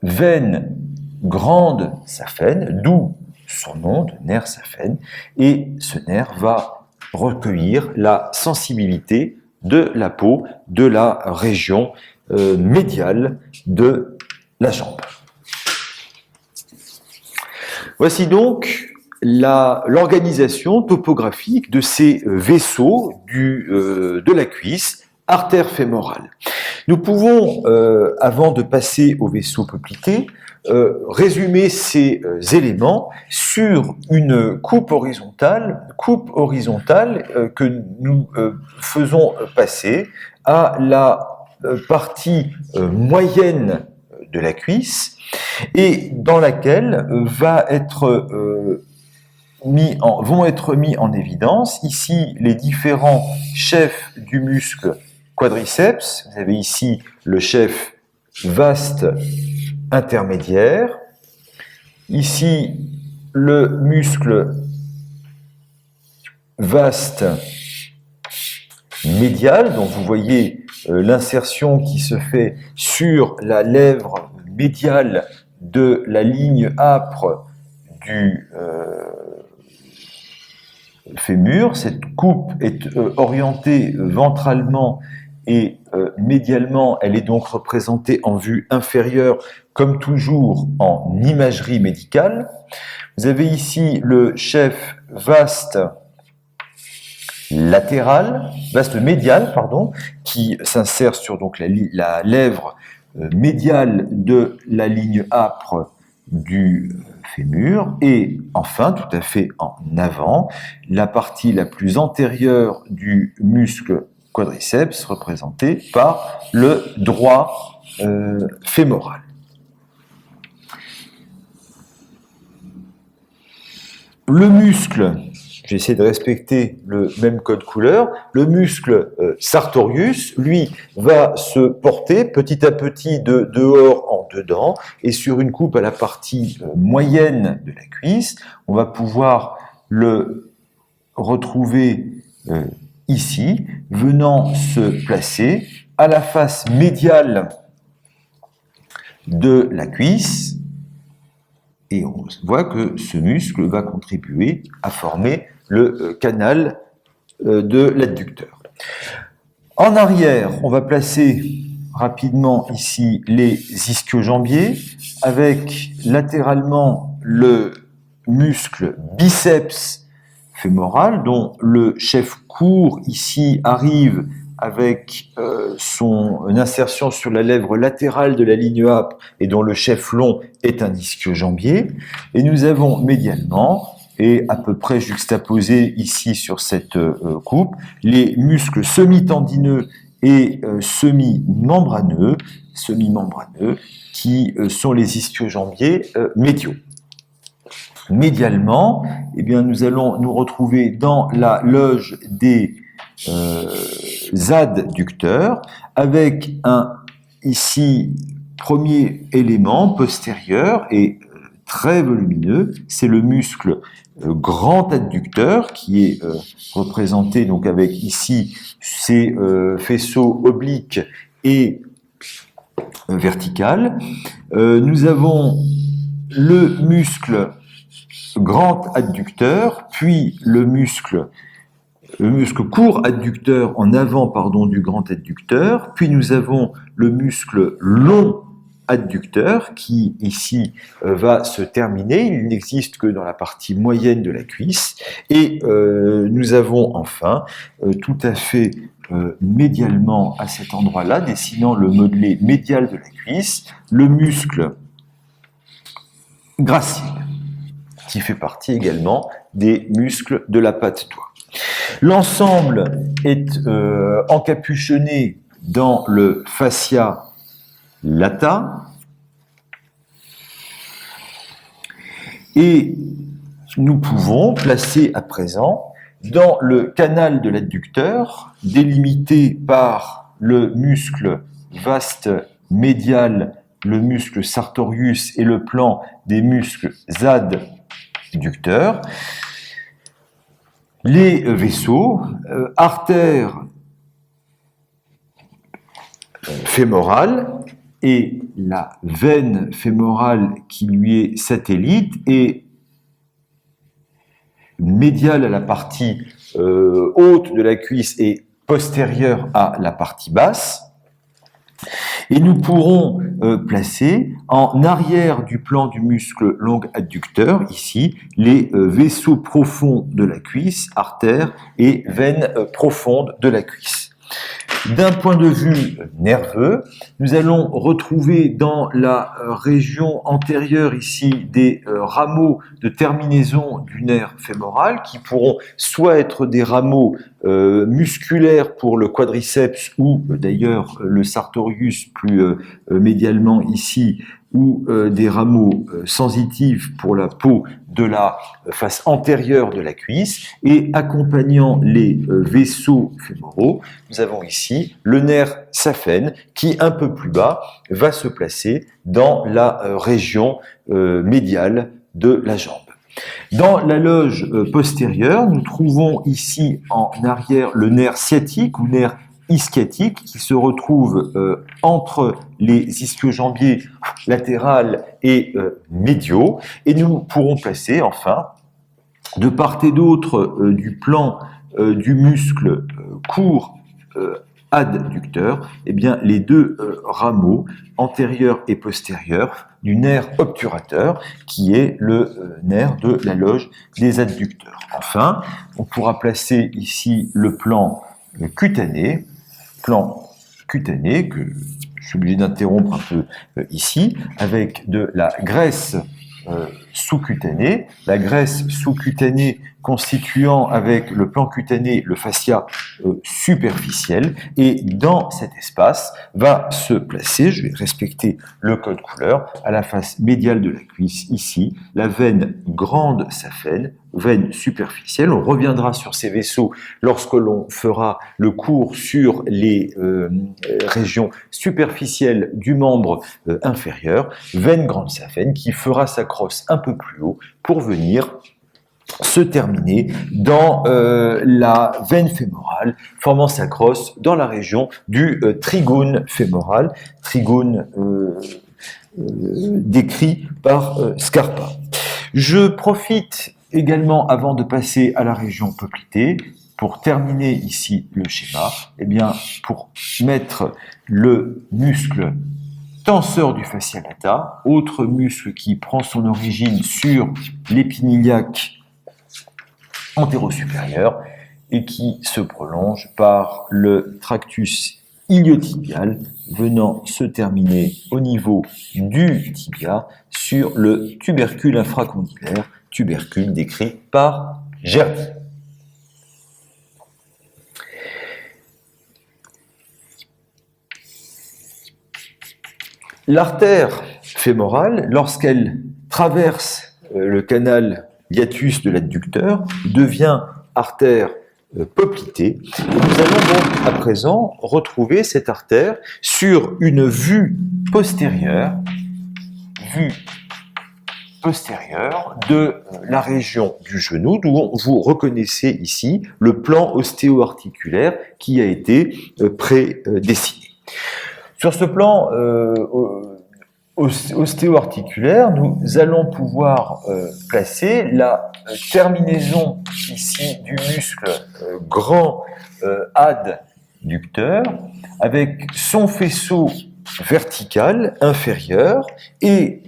veine grande saphène, d'où son nom de nerf saphène, et ce nerf va recueillir la sensibilité de la peau de la région médiale de la jambe. Voici donc l'organisation topographique de ces vaisseaux de la cuisse, artère fémorale. Nous pouvons, avant de passer aux vaisseaux poplités, résumer ces éléments sur une coupe horizontale que nous faisons passer à la partie moyenne de la cuisse et dans laquelle vont être mis en évidence ici les différents chefs du muscle quadriceps. Vous avez ici le chef vaste intermédiaire, ici le muscle vaste médial, dont vous voyez l'insertion qui se fait sur la lèvre médiale de la ligne âpre du fémur. Cette coupe est orientée ventralement et médialement, elle est donc représentée en vue inférieure, comme toujours en imagerie médicale. Vous avez ici le chef vaste médial, qui s'insère sur donc la lèvre médiale de la ligne âpre du fémur, et enfin, tout à fait en avant, la partie la plus antérieure du muscle quadriceps, représentée par le droit fémoral. Le muscle, j'essaie de respecter le même code couleur, le muscle sartorius, lui, va se porter petit à petit de dehors en dedans, et sur une coupe à la partie moyenne de la cuisse, on va pouvoir le retrouver ici, venant se placer à la face médiale de la cuisse, et on voit que ce muscle va contribuer à former le canal de l'adducteur. En arrière, on va placer rapidement ici les ischio-jambiers, avec latéralement le muscle biceps fémoral, dont le chef court ici arrive avec son insertion sur la lèvre latérale de la ligne âpre et dont le chef long est un ischio-jambier. Et nous avons médialement, et à peu près juxtaposés ici sur cette coupe, les muscles semi-tendineux et semi-membraneux qui sont les ischio-jambiers médiaux. Médialement, eh bien, nous allons nous retrouver dans la loge des adducteurs, avec un ici premier élément postérieur et très volumineux, c'est le muscle grand adducteur qui est représenté donc avec ici ces faisceaux obliques et verticales. Nous avons le muscle grand adducteur, puis le muscle court adducteur en avant du grand adducteur, puis nous avons le muscle long adducteur qui ici va se terminer, il n'existe que dans la partie moyenne de la cuisse, et nous avons enfin tout à fait médialement à cet endroit-là, dessinant le modelé médial de la cuisse, le muscle gracile, qui fait partie également des muscles de la patte-doigt. L'ensemble est encapuchonné dans le fascia lata et nous pouvons placer à présent dans le canal de l'adducteur, délimité par le muscle vaste médial, le muscle sartorius et le plan des muscles adducteurs, les vaisseaux, artères fémorale et la veine fémorale qui lui est satellite et médiale à la partie haute de la cuisse et postérieure à la partie basse. Et nous pourrons placer en arrière du plan du muscle long adducteur, ici, les vaisseaux profonds de la cuisse, artères et veines profondes de la cuisse. D'un point de vue nerveux, nous allons retrouver dans la région antérieure ici des rameaux de terminaison du nerf fémoral qui pourront soit être des rameaux musculaires pour le quadriceps ou d'ailleurs le sartorius plus médialement ici, ou des rameaux sensitifs pour la peau de la face antérieure de la cuisse, et accompagnant les vaisseaux fémoraux, nous avons ici le nerf saphène qui, un peu plus bas, va se placer dans la région médiale de la jambe. Dans la loge postérieure, nous trouvons ici en arrière le nerf sciatique ou nerf ischiatique qui se retrouve entre les ischio-jambiers latérales et médiaux, et nous pourrons placer enfin de part et d'autre du plan du muscle court adducteur, eh bien, les deux rameaux antérieurs et postérieurs du nerf obturateur qui est le nerf de la loge des adducteurs. Enfin, on pourra placer ici le plan cutané que je suis obligé d'interrompre un peu ici, avec de la graisse sous-cutanée, la graisse sous-cutanée constituant avec le plan cutané le fascia superficiel, et dans cet espace va se placer, je vais respecter le code couleur, à la face médiale de la cuisse, ici, la veine grande saphène, veine superficielle. On reviendra sur ces vaisseaux lorsque l'on fera le cours sur les régions superficielles du membre inférieur, veine grande saphène qui fera sa crosse un peu plus haut pour venir se terminer dans la veine fémorale, formant sa crosse dans la région du trigone fémoral, trigone décrit par Scarpa. Je profite également, avant de passer à la région poplitée, pour terminer ici le schéma, eh bien, pour mettre le muscle tenseur du fascia lata, autre muscle qui prend son origine sur l'épine iliaque antéro-supérieur et qui se prolonge par le tractus iliotibial venant se terminer au niveau du tibia sur le tubercule infracondylaire, tubercule décrit par Gerdy. L'artère fémorale, lorsqu'elle traverse le canal hiatus de l'adducteur, devient artère poplitée. Nous allons donc à présent retrouver cette artère sur une vue postérieure postérieure de la région du genou, d'où vous reconnaissez ici le plan ostéo-articulaire qui a été prédessiné. Sur ce plan ostéo-articulaire, nous allons pouvoir placer la terminaison ici du muscle grand adducteur avec son faisceau vertical inférieur et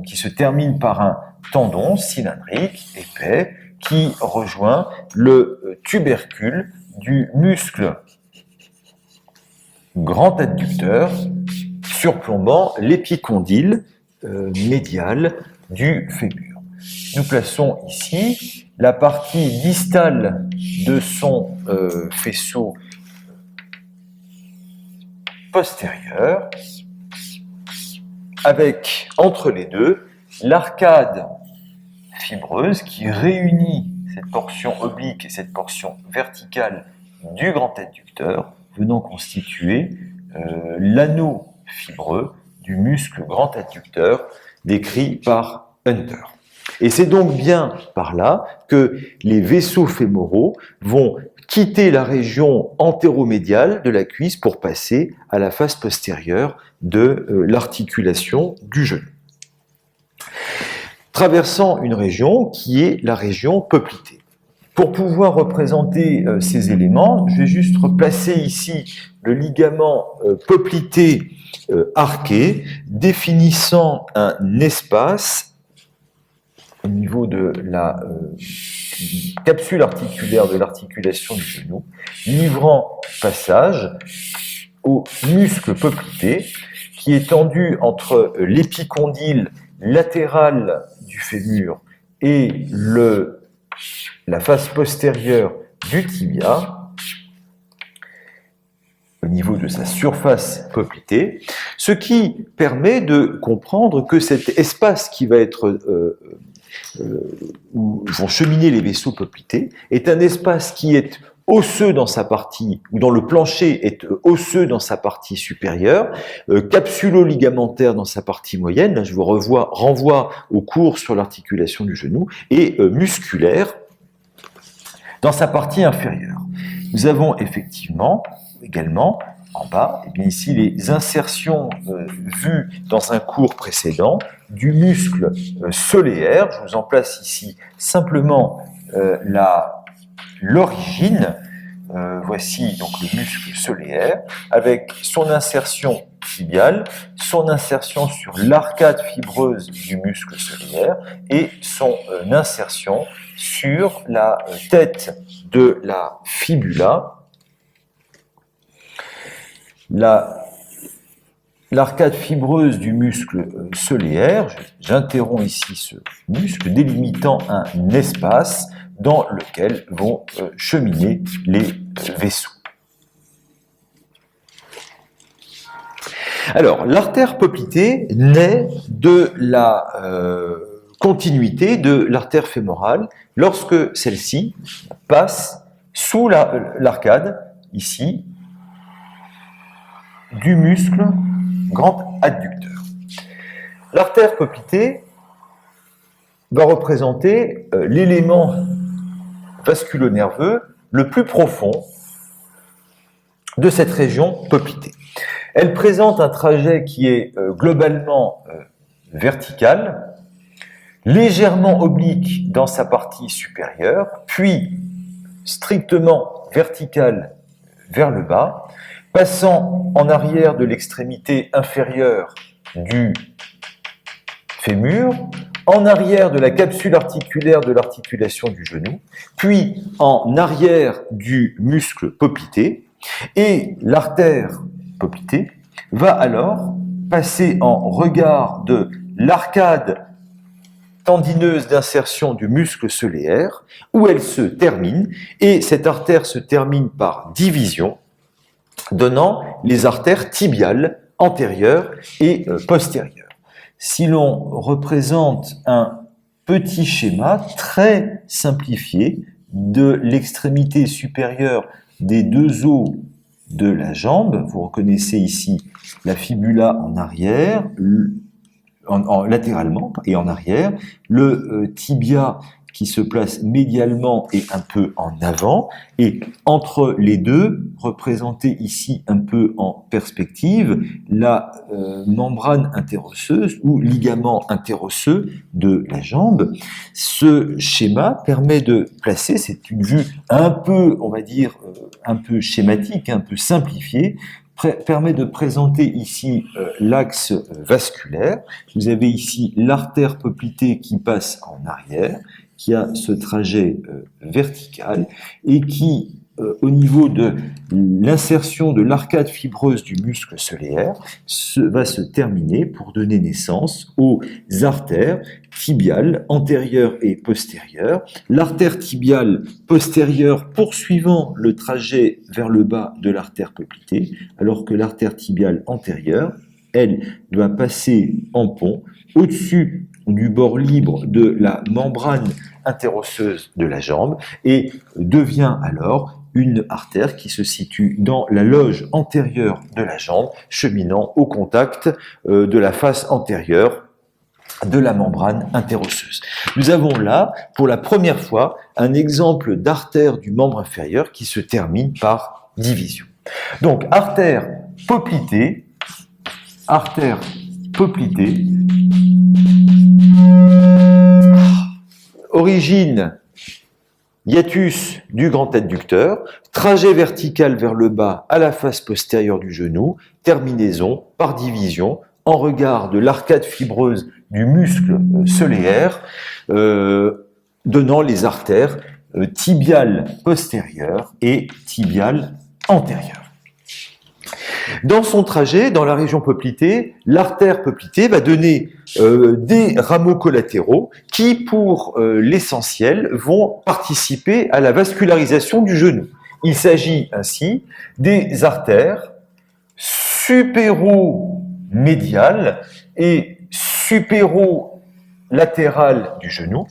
qui se termine par un tendon cylindrique épais qui rejoint le tubercule du muscle grand adducteur surplombant l'épicondyle médial du fémur. Nous plaçons ici la partie distale de son faisceau postérieur avec, entre les deux, l'arcade fibreuse qui réunit cette portion oblique et cette portion verticale du grand adducteur, venant constituer l'anneau fibreux du muscle grand adducteur décrit par Hunter. Et c'est donc bien par là que les vaisseaux fémoraux vont quitter la région antéromédiale de la cuisse pour passer à la face postérieure de l'articulation du genou. Traversant une région qui est la région poplitée. Pour pouvoir représenter ces éléments, je vais juste replacer ici le ligament poplité arqué, définissant un espace au niveau de la capsule articulaire de l'articulation du genou, livrant passage au muscle poplité qui est tendu entre l'épicondyle latéral du fémur et la face postérieure du tibia, au niveau de sa surface poplitée, ce qui permet de comprendre que cet espace qui va être où vont cheminer les vaisseaux poplités est un espace qui est osseux dans sa partie, ou dont le plancher est osseux dans sa partie supérieure, capsulo-ligamentaire dans sa partie moyenne, là je vous renvoie au cours sur l'articulation du genou, et musculaire dans sa partie inférieure. Nous avons effectivement également en bas, et bien ici les insertions vues dans un cours précédent du muscle soléaire. Je vous en place ici simplement l'origine. Voici donc le muscle soléaire avec son insertion tibiale, son insertion sur l'arcade fibreuse du muscle soléaire et son insertion sur la tête de la fibula. L'arcade fibreuse du muscle soléaire, j'interromps ici ce muscle, délimitant un espace dans lequel vont cheminer les vaisseaux. Alors, l'artère poplitée naît de la continuité de l'artère fémorale lorsque celle-ci passe sous l'arcade, ici, du muscle grand adducteur. L'artère poplitée va représenter l'élément vasculo-nerveux le plus profond de cette région poplitée. Elle présente un trajet qui est globalement vertical, légèrement oblique dans sa partie supérieure, puis strictement vertical vers le bas, passant en arrière de l'extrémité inférieure du fémur, en arrière de la capsule articulaire de l'articulation du genou, puis en arrière du muscle poplité, et l'artère poplitée va alors passer en regard de l'arcade tendineuse d'insertion du muscle soléaire, où elle se termine, et cette artère se termine par division, donnant les artères tibiales antérieures et postérieures. Si l'on représente un petit schéma très simplifié de l'extrémité supérieure des deux os de la jambe, vous reconnaissez ici la fibula en arrière, latéralement et en arrière, le tibia qui se place médialement et un peu en avant, et entre les deux, représenté ici un peu en perspective, la membrane interosseuse ou ligament interosseux de la jambe. Ce schéma permet de placer, c'est une vue un peu, on va dire, un peu schématique, un peu simplifiée, permet de présenter ici l'axe vasculaire. Vous avez ici l'artère poplitée qui passe en arrière, qui a ce trajet vertical et qui, au niveau de l'insertion de l'arcade fibreuse du muscle soléaire, va se terminer pour donner naissance aux artères tibiales antérieures et postérieures. L'artère tibiale postérieure poursuivant le trajet vers le bas de l'artère poplitée, alors que l'artère tibiale antérieure, elle, doit passer en pont au-dessus du bord libre de la membrane interosseuse de la jambe et devient alors une artère qui se situe dans la loge antérieure de la jambe, cheminant au contact de la face antérieure de la membrane interosseuse. Nous avons là, pour la première fois, un exemple d'artère du membre inférieur qui se termine par division. Donc, artère poplitée, origine hiatus du grand adducteur, trajet vertical vers le bas à la face postérieure du genou, terminaison par division en regard de l'arcade fibreuse du muscle soléaire, donnant les artères tibiales postérieures et tibiales antérieures. Dans son trajet, dans la région poplitée, l'artère poplitée va donner des rameaux collatéraux qui, pour l'essentiel, vont participer à la vascularisation du genou. Il s'agit ainsi des artères supéromédiales et supérolatérales du genou,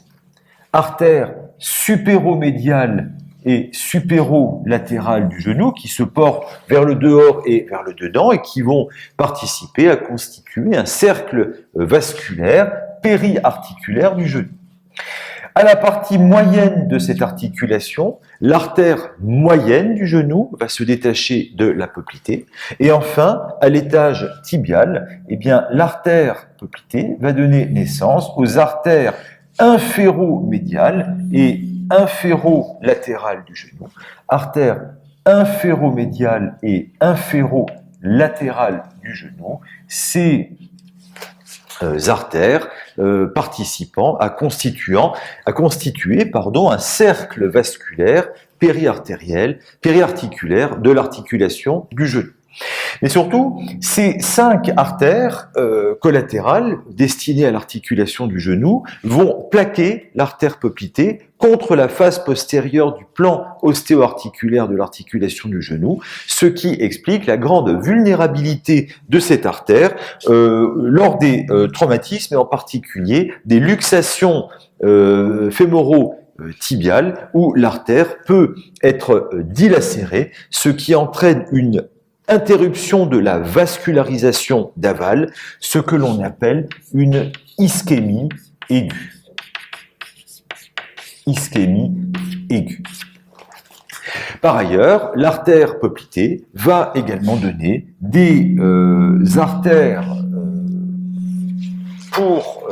artères supéromédiales et supérolatérales du genou qui se portent vers le dehors et vers le dedans et qui vont participer à constituer un cercle vasculaire périarticulaire du genou. À la partie moyenne de cette articulation, l'artère moyenne du genou va se détacher de la poplitée. Et enfin, à l'étage tibial, eh bien, l'artère poplitée va donner naissance aux artères inféromédiales et inférolatérale du genou, artère inféromédiale et inférolatérale du genou, ces artères participant à constituer un cercle vasculaire périarticulaire de l'articulation du genou. Mais surtout, ces 5 artères collatérales destinées à l'articulation du genou vont plaquer l'artère poplitée contre la face postérieure du plan ostéo-articulaire de l'articulation du genou, ce qui explique la grande vulnérabilité de cette artère lors des traumatismes et en particulier des luxations fémoro-tibiales où l'artère peut être dilacérée, ce qui entraîne une interruption de la vascularisation d'aval, ce que l'on appelle une ischémie aiguë. Ischémie aiguë. Par ailleurs, l'artère poplitée va également donner des artères pour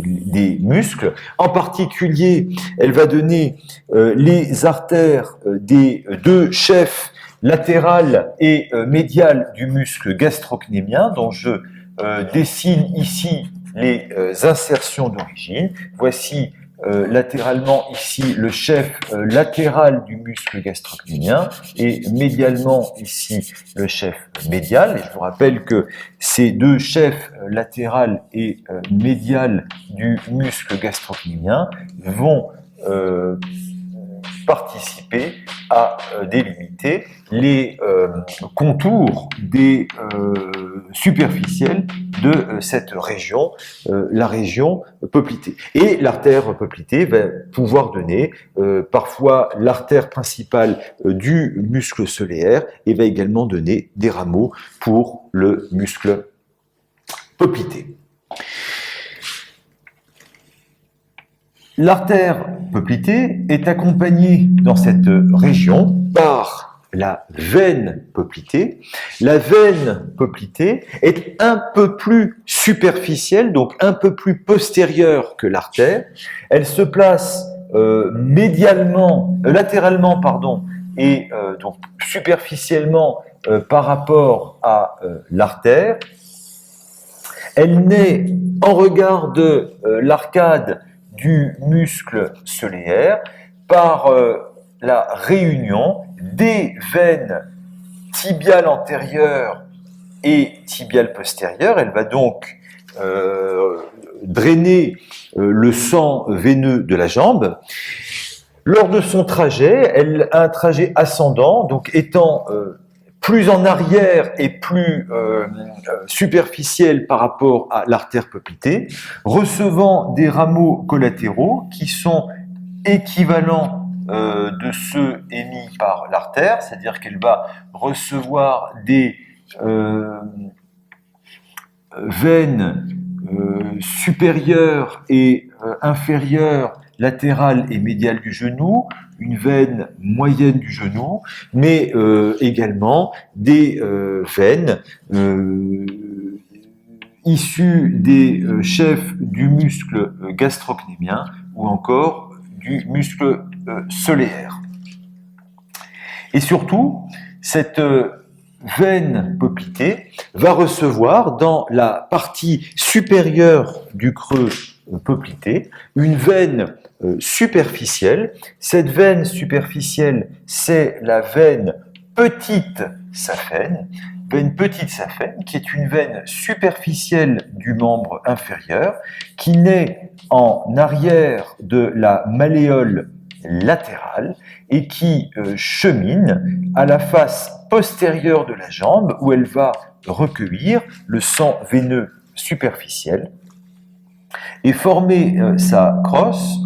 des muscles. En particulier, elle va donner les artères des 2 chefs latérales et médiales du muscle gastrocnémien, dont je dessine ici les insertions d'origine. Voici latéralement ici le chef latéral du muscle gastrocnémien et médialement ici le chef médial. Et je vous rappelle que ces 2 chefs latéral et médial du muscle gastrocnémien vont participer à délimiter les contours des superficiels de cette région, la région poplitée. Et l'artère poplitée va pouvoir donner parfois l'artère principale du muscle soléaire et va également donner des rameaux pour le muscle poplité. L'artère poplitée est accompagnée dans cette région par la veine poplitée. La veine poplitée est un peu plus superficielle, donc un peu plus postérieure que l'artère. Elle se place latéralement, et donc superficiellement par rapport à l'artère. Elle naît en regard de l'arcade du muscle soléaire par la réunion des veines tibiales antérieures et tibiales postérieures. Elle va donc drainer le sang veineux de la jambe. Lors de son trajet, elle a un trajet ascendant, donc étant plus en arrière et plus superficielle par rapport à l'artère poplitée, recevant des rameaux collatéraux qui sont équivalents de ceux émis par l'artère, c'est-à-dire qu'elle va recevoir des veines supérieures et inférieures, latérales et médiales du genou, une veine moyenne du genou, mais également des veines issues des chefs du muscle gastrocnémien ou encore du muscle soléaire. Et surtout, cette veine poplitée va recevoir dans la partie supérieure du creux poplité une veine superficielle. Cette veine superficielle, c'est la veine petite saphène. Veine petite saphène, qui est une veine superficielle du membre inférieur, qui naît en arrière de la malléole latérale et qui chemine à la face postérieure de la jambe où elle va recueillir le sang veineux superficiel et former sa crosse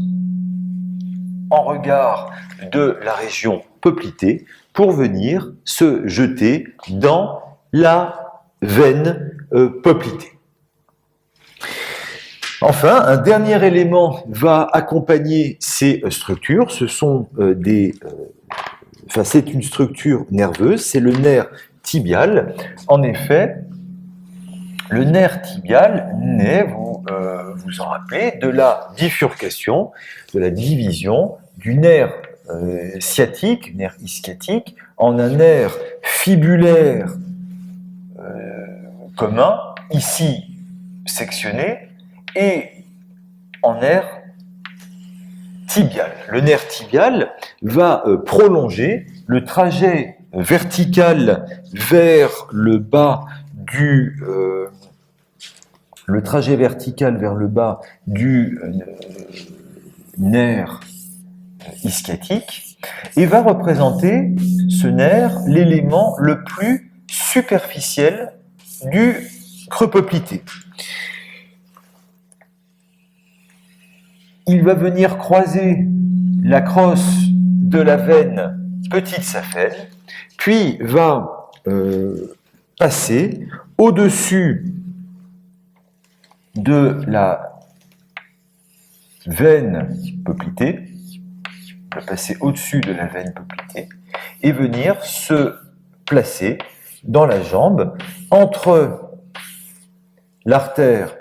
en regard de la région poplitée pour venir se jeter dans la veine poplitée. Enfin, un dernier élément va accompagner ces structures. C'est une structure nerveuse, c'est le nerf tibial. En effet, le nerf tibial naît, vous vous en rappelez, de la bifurcation, de la division du nerf sciatique, nerf ischiatique, en un nerf fibulaire commun, ici sectionné, et en nerf tibial. Le nerf tibial va prolonger le trajet vertical vers le bas du nerf ischiatique et va représenter ce nerf l'élément le plus superficiel du creux poplité. Il va venir croiser la crosse de la veine petite saphène, puis va passer au-dessus de la veine poplitée, va passer au-dessus de la veine poplitée et venir se placer dans la jambe entre l'artère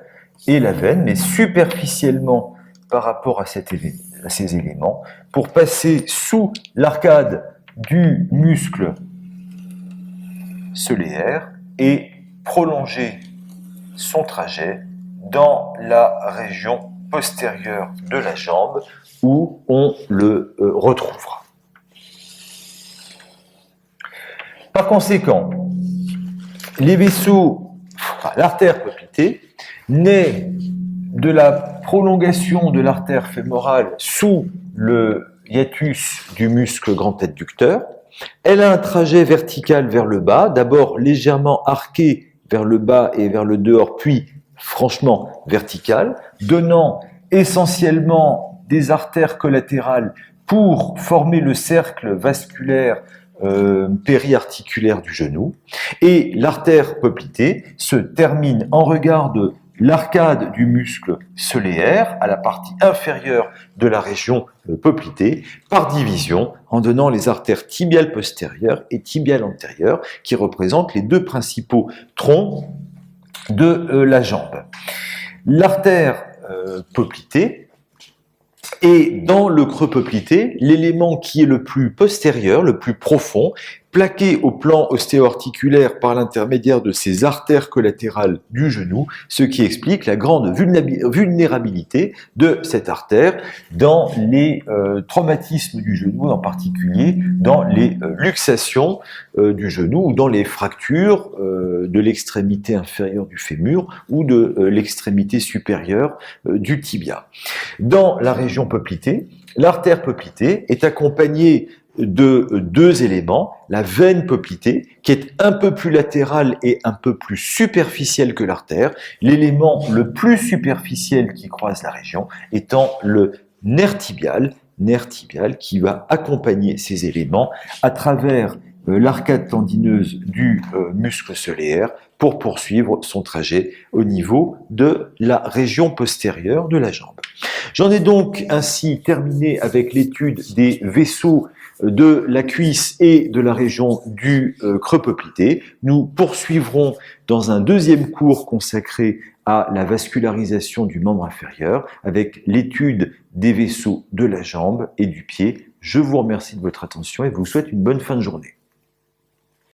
et la veine, mais superficiellement par rapport à ces éléments, pour passer sous l'arcade du muscle soléaire et prolonger son trajet dans la région postérieure de la jambe où on le retrouvera. Par conséquent, l'artère poplitée naît de la prolongation de l'artère fémorale sous le hiatus du muscle grand adducteur. Elle a un trajet vertical vers le bas, d'abord légèrement arqué vers le bas et vers le dehors, puis franchement vertical, donnant essentiellement des artères collatérales pour former le cercle vasculaire périarticulaire du genou. Et l'artère poplitée se termine en regard de l'arcade du muscle soléaire à la partie inférieure de la région poplitée par division en donnant les artères tibiales postérieures et tibiales antérieures qui représentent les deux principaux troncs de la jambe. L'artère poplitée est dans le creux poplité l'élément qui est le plus postérieur, le plus profond, plaqué au plan ostéo-articulaire par l'intermédiaire de ces artères collatérales du genou, ce qui explique la grande vulnérabilité de cette artère dans les traumatismes du genou, en particulier dans les luxations du genou ou dans les fractures de l'extrémité inférieure du fémur ou de l'extrémité supérieure du tibia. Dans la région poplitée, l'artère poplitée est accompagnée de deux éléments, la veine poplitée, qui est un peu plus latérale et un peu plus superficielle que l'artère, l'élément le plus superficiel qui croise la région étant le nerf tibial qui va accompagner ces éléments à travers l'arcade tendineuse du muscle soléaire pour poursuivre son trajet au niveau de la région postérieure de la jambe. J'en ai donc ainsi terminé avec l'étude des vaisseaux de la cuisse et de la région du creux poplité. Nous poursuivrons dans un deuxième cours consacré à la vascularisation du membre inférieur avec l'étude des vaisseaux de la jambe et du pied. Je vous remercie de votre attention et vous souhaite une bonne fin de journée.